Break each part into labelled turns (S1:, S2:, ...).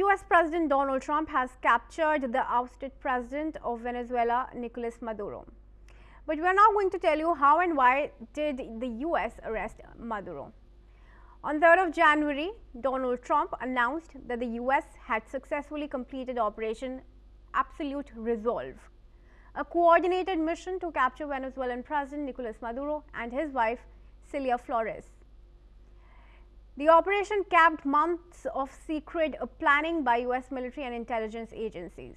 S1: US President Donald Trump has captured the ousted president of Venezuela, Nicolas Maduro. But we are now going to tell you how and why did the US arrest Maduro. On 3rd of January, Donald Trump announced that the US had successfully completed Operation Absolute Resolve, a coordinated mission to capture Venezuelan President Nicolas Maduro and his wife, Celia Flores. The operation capped months of secret planning by US military and intelligence agencies.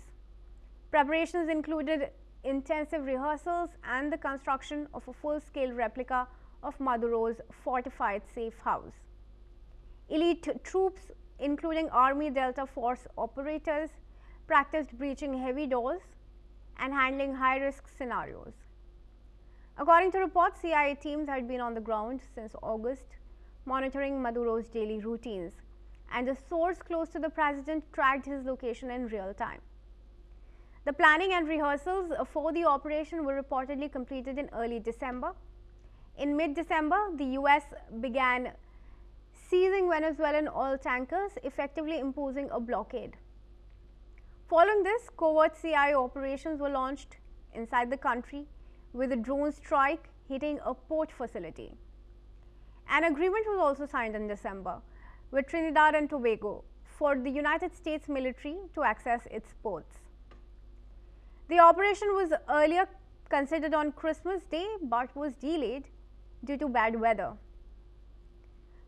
S1: Preparations included intensive rehearsals and the construction of a full-scale replica of Maduro's fortified safe house. Elite troops, including Army Delta Force operators, practiced breaching heavy doors and handling high-risk scenarios. According to reports, CIA teams had been on the ground since August, monitoring Maduro's daily routines, and a source close to the president tracked his location in real time. The planning and rehearsals for the operation were reportedly completed in early December. In mid-December, the US began seizing Venezuelan oil tankers, effectively imposing a blockade. Following this, covert CIA operations were launched inside the country, with a drone strike hitting a port facility. An agreement was also signed in December with Trinidad and Tobago for the United States military to access its ports. The operation was earlier considered on Christmas Day but was delayed due to bad weather.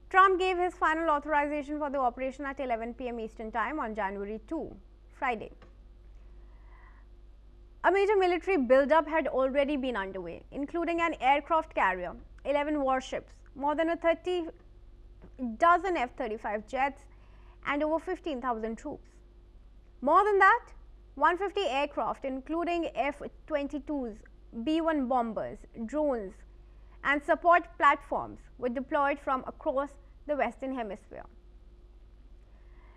S1: Trump gave his final authorization for the operation at 11 p.m. Eastern Time on January 2, Friday. A major military buildup had already been underway, including an aircraft carrier, 11 warships, more than 30 dozen F-35 jets, and over 15,000 troops. More than that, 150 aircraft, including F-22s, B-1 bombers, drones, and support platforms, were deployed from across the Western Hemisphere.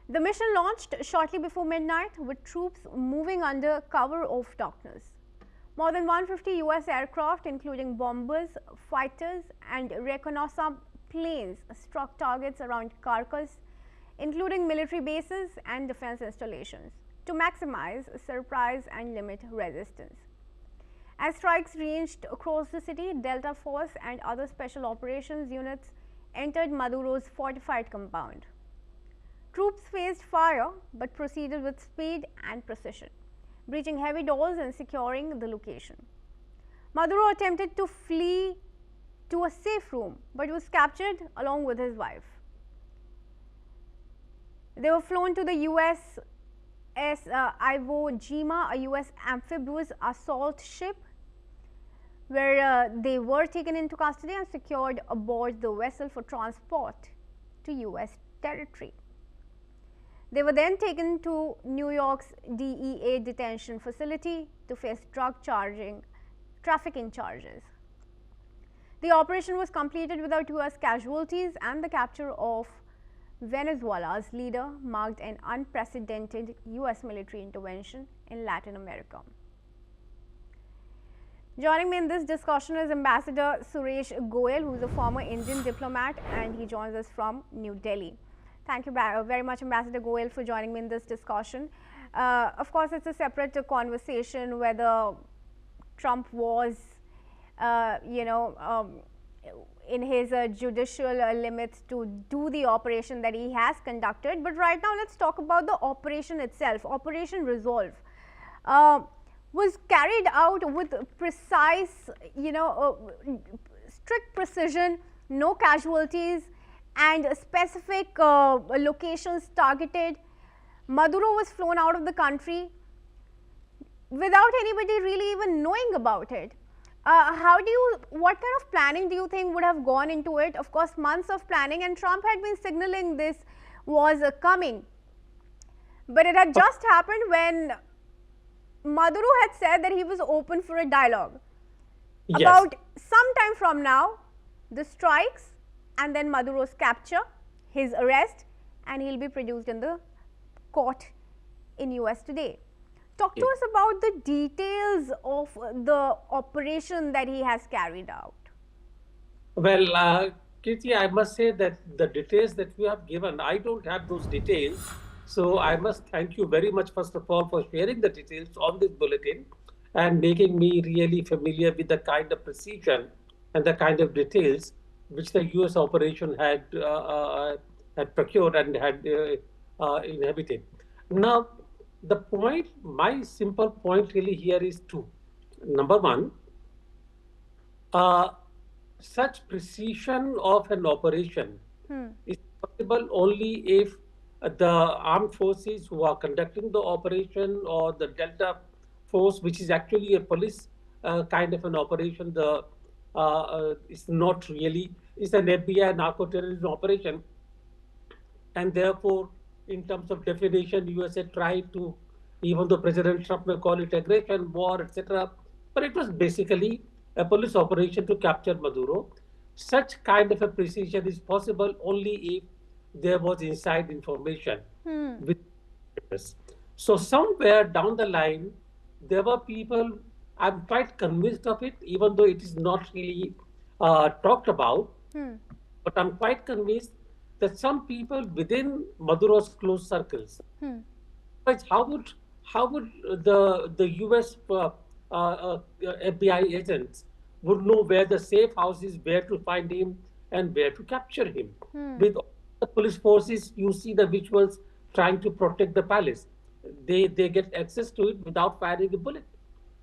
S1: The mission launched shortly before midnight, with troops moving under cover of darkness. More than 150 US aircraft, including bombers, fighters, and reconnaissance planes, struck targets around Caracas, including military bases and defense installations, to maximize surprise and limit resistance. As strikes ranged across the city, Delta Force and other special operations units entered Maduro's fortified compound. Troops faced fire but proceeded with speed and precision, breaching heavy doors and securing the location. Maduro attempted to flee to a safe room but was captured along with his wife. They were flown to the USS Iwo Jima, a US amphibious assault ship, where they were taken into custody and secured aboard the vessel for transport to US territory. They were then taken to New York's DEA detention facility to face drug trafficking charges. The operation was completed without US casualties, and the capture of Venezuela's leader marked an unprecedented US military intervention in Latin America. Joining me in this discussion is Ambassador Suresh Goyal, who is a former Indian diplomat, and he joins us from New Delhi. Thank you very much, Ambassador Goyal, for joining me in this discussion. Of course, it's a separate conversation whether Trump was, in his judicial limits to do the operation that he has conducted. But right now, let's talk about the operation itself. Operation Resolve was carried out with precise, strict precision, no casualties, and specific locations targeted. Maduro was flown out of the country without anybody really even knowing about it. What kind of planning do you think would have gone into it? Of course, months of planning, and Trump had been signaling this was coming. But it had just happened when Maduro had said that he was open for a dialogue. Yes. About some time from now, the strikes, and then Maduro's capture, his arrest, and he'll be produced in the court in US today. Talk to us about the details of the operation that he has carried out.
S2: Well, Kirti, I must say that the details that we have given, I don't have those details. So I must thank you very much, first of all, for sharing the details on this bulletin and making me really familiar with the kind of precision and the kind of details which the U.S. operation had procured and had inhabited. Now, the point, my simple point really here is two. Number one, uh, such precision of an operation is possible only if the armed forces who are conducting the operation or the Delta force, which is actually a police kind of an operation, it's not really, it's an FBI narco-terrorism operation, and therefore, in terms of definition, USA tried to, even though President Trump may call it aggression, war, etc., but it was basically a police operation to capture Maduro. Such kind of a precision is possible only if there was inside information with us. So somewhere down the line, there were people, I'm quite convinced of it, even though it is not really talked about, but I'm quite convinced that some people within Maduro's close circles, but how would the U.S. FBI agents would know where the safe house is, where to find him, and where to capture him? With all the police forces, you see the visuals trying to protect the palace. They get access to it without firing a bullet.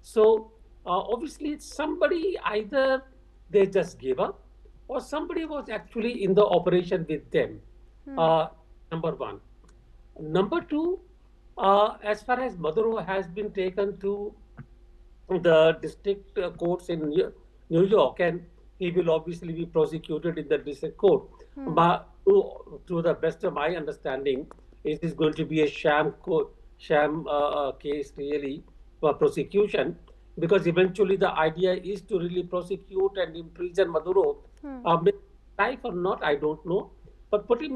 S2: So obviously, somebody either they just gave up, or somebody was actually in the operation with them. Uh, Number one. Number two, as far as Maduro has been taken to the district courts in New York, and he will obviously be prosecuted in the district court. But to the best of my understanding, it is going to be a sham case really for prosecution, because eventually the idea is to really prosecute and imprison Maduro. Maybe life or not, I don't know, but put him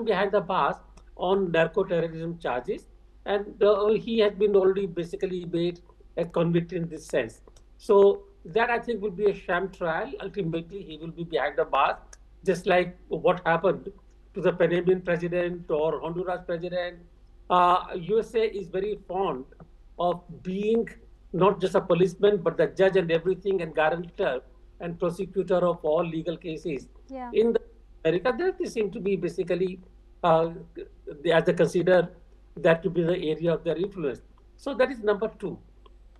S2: behind the bars on narco terrorism charges, and he has been already basically made a convict in this sense. So that I think will be a sham trial. Ultimately, he will be behind the bars, just like what happened to the Panamanian president or Honduras president. USA is very fond of being not just a policeman, but the judge and everything, and guarantor and prosecutor of all legal cases.
S1: Yeah.
S2: In America, they seem to be basically, uh, as they consider that to be the area of their influence. So that is number two.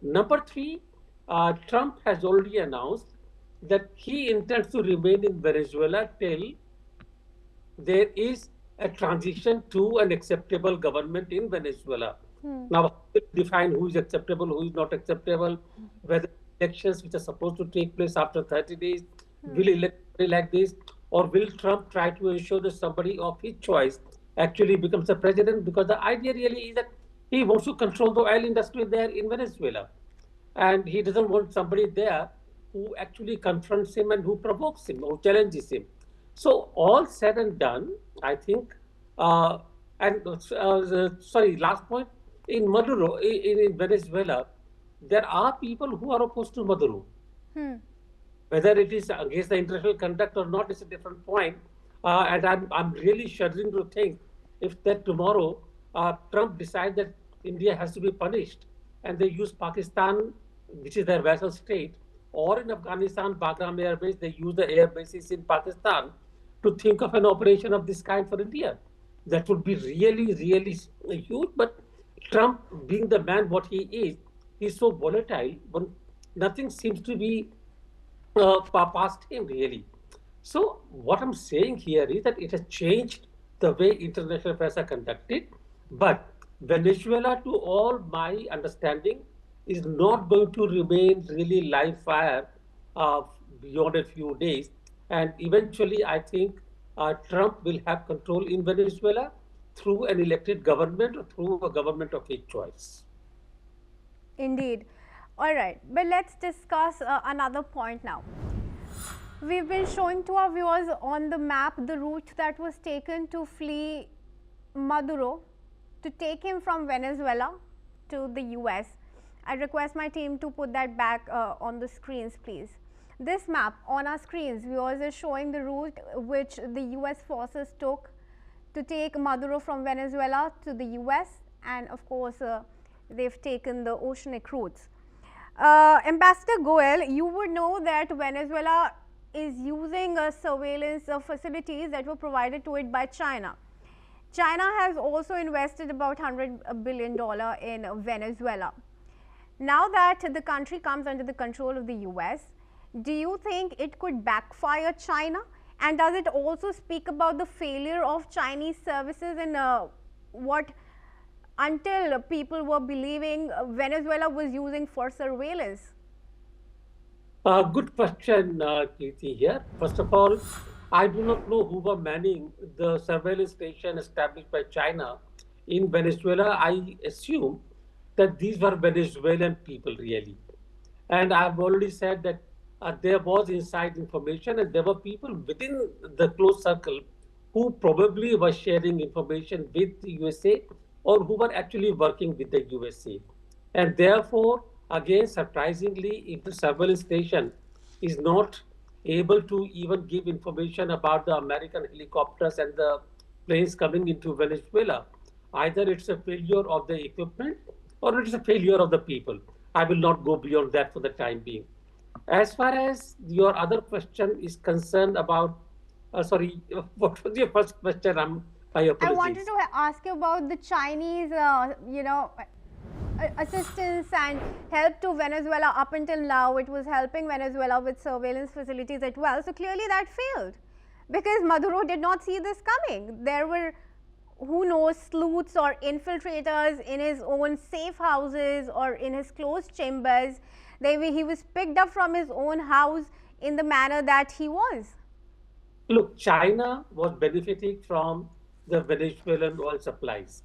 S2: Number three, Trump has already announced that he intends to remain in Venezuela till there is a transition to an acceptable government in Venezuela. Now, define who is acceptable, who is not acceptable, whether elections which are supposed to take place after 30 days will elect like this, or will Trump try to ensure that somebody of his choice actually becomes the president? Because the idea really is that he wants to control the oil industry there in Venezuela, and he doesn't want somebody there who actually confronts him and who provokes him or challenges him. So all said and done, I think, uh, sorry, last point, in Maduro, in Venezuela, there are people who are opposed to Maduro. Whether it is against the international conduct or not is a different point. And I'm really shuddering to think if that tomorrow Trump decides that India has to be punished and they use Pakistan, which is their vassal state, or in Afghanistan, Bagram Air Base, they use the air bases in Pakistan to think of an operation of this kind for India. That would be really, really huge. But Trump, being the man what he is, he's so volatile. But nothing seems to be past him really. So what I'm saying here is that it has changed the way international affairs are conducted, but Venezuela, to all my understanding, is not going to remain really live fire uh, beyond a few days. And eventually, I think Trump will have control in Venezuela through an elected government or through a government of his choice.
S1: Indeed. All right, but let's discuss another point now. We've been showing to our viewers on the map the route that was taken to flee Maduro, to take him from Venezuela to the US. I request my team to put that back on the screens, please. This map on our screens, viewers, is showing the route which the US forces took to take Maduro from Venezuela to the US, and of course, they've taken the oceanic routes. Ambassador Goel, you would know that Venezuela is using surveillance facilities that were provided to it by China. China has also invested about $100 billion in Venezuela. Now that the country comes under the control of the US, do you think it could backfire China? And does it also speak about the failure of Chinese services in what until people were believing Venezuela was using for surveillance?
S2: Good question, Kirti here. First of all, I do not know who were manning the surveillance station established by China in Venezuela. I assume that these were Venezuelan people, really. And I've already said that there was inside information, and there were people within the close circle who probably were sharing information with the USA or who were actually working with the USA. And therefore, again, surprisingly, if the surveillance station is not able to even give information about the American helicopters and the planes coming into Venezuela, either it's a failure of the equipment or it's a failure of the people. I will not go beyond that for the time being. As far as your other question is concerned about, sorry, what was your first question? My apologies.
S1: I wanted to ask you about the Chinese, assistance and help to Venezuela. Up until now, it was helping Venezuela with surveillance facilities as well. So clearly that failed because Maduro did not see this coming. There were, who knows, sleuths or infiltrators in his own safe houses or in his closed chambers. He was picked up from his own house in the manner that he was.
S2: Look, China was benefiting from the Venezuelan oil supplies.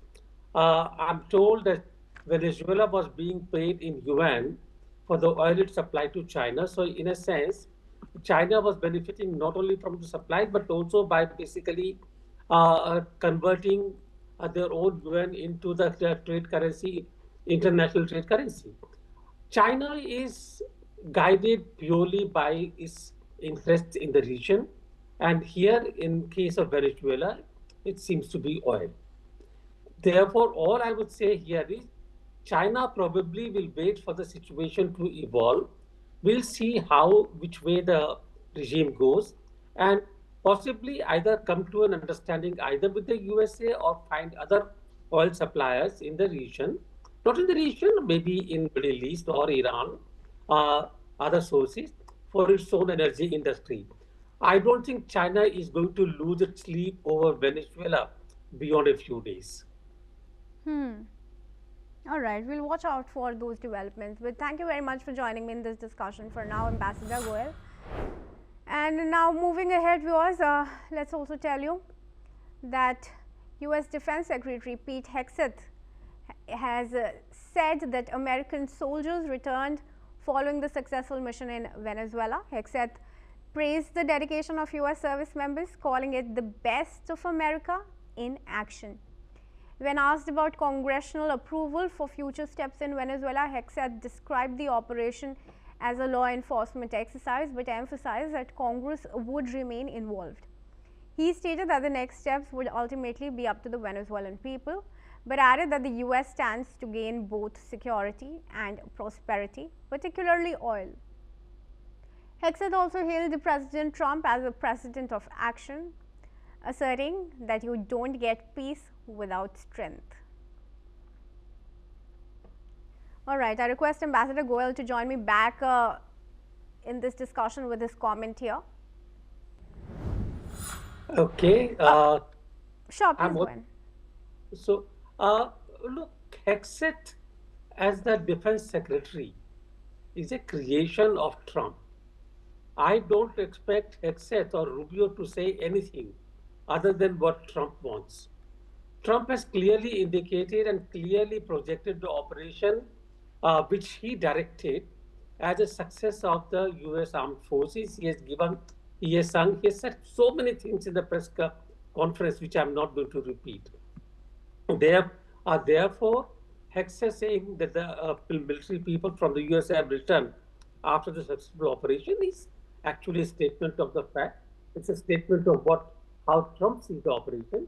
S2: I'm told that Venezuela was being paid in yuan for the oil it supplied to China. So in a sense, China was benefiting not only from the supply, but also by basically converting their own yuan into the trade currency, international trade currency. China is guided purely by its interests in the region. And here, in case of Venezuela, it seems to be oil. Therefore, all I would say here is China probably will wait for the situation to evolve. We'll see which way the regime goes, and possibly either come to an understanding either with the USA or find other oil suppliers in the region, not in the region, maybe in Middle East or Iran, other sources for its own energy industry. I don't think China is going to lose its sleep over Venezuela beyond a few days.
S1: All right, we'll watch out for those developments. But thank you very much for joining me in this discussion for now, Ambassador Goel. And now moving ahead, viewers, let's also tell you that US Defense Secretary Pete Hegseth has said that American soldiers returned following the successful mission in Venezuela. Hegseth praised the dedication of US service members, calling it the best of America in action. When asked about congressional approval for future steps in Venezuela, Hegseth described the operation as a law enforcement exercise, but emphasized that Congress would remain involved. He stated that the next steps would ultimately be up to the Venezuelan people, but added that the US stands to gain both security and prosperity, particularly oil. Hegseth also hailed President Trump as a president of action, asserting that you don't get peace without strength. All right, I request Ambassador Goel to join me back in this discussion with his comment here.
S2: Okay.
S1: Sure, please go ahead.
S2: So, look, Hegseth as the defense secretary is a creation of Trump. I don't expect Hegseth or Rubio to say anything other than what Trump wants. Trump has clearly indicated and clearly projected the operation which he directed as a success of the US Armed Forces. He has said so many things in the press conference which I'm not going to repeat. Therefore, Hegseth saying that the military people from the US have returned after the successful operation is actually a statement of the fact. It's a statement of how Trump sees the operation.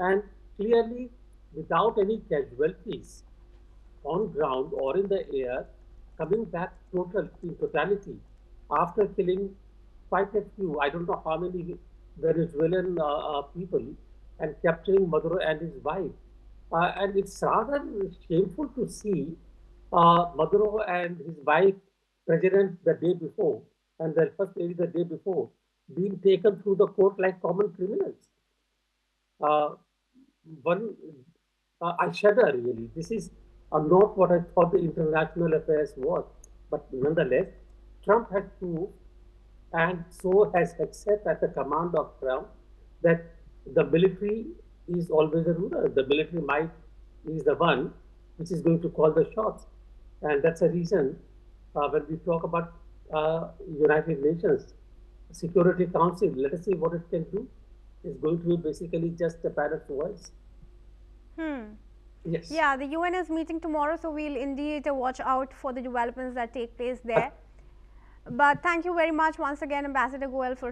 S2: and clearly without any casualties on ground or in the air, coming back in totality after killing quite a few, I don't know how many Venezuelan people, and capturing Maduro and his wife. And it's rather shameful to see Maduro and his wife, president the day before, and the first lady the day before, being taken through the court like common criminals. Uh, one, I shudder really. This is not what I thought the international affairs was. But nonetheless, Trump has proved, and so has accepted at the command of Trump, that the military is always a ruler. The military might is the one which is going to call the shots. And that's a reason when we talk about United Nations Security Council, let us see what it can do. It's going to be basically just a parrot's voice.
S1: Hmm.
S2: Yes.
S1: Yeah, the UN is meeting tomorrow, so we'll indeed watch out for the developments that take place there. But thank you very much once again, Ambassador Goel, for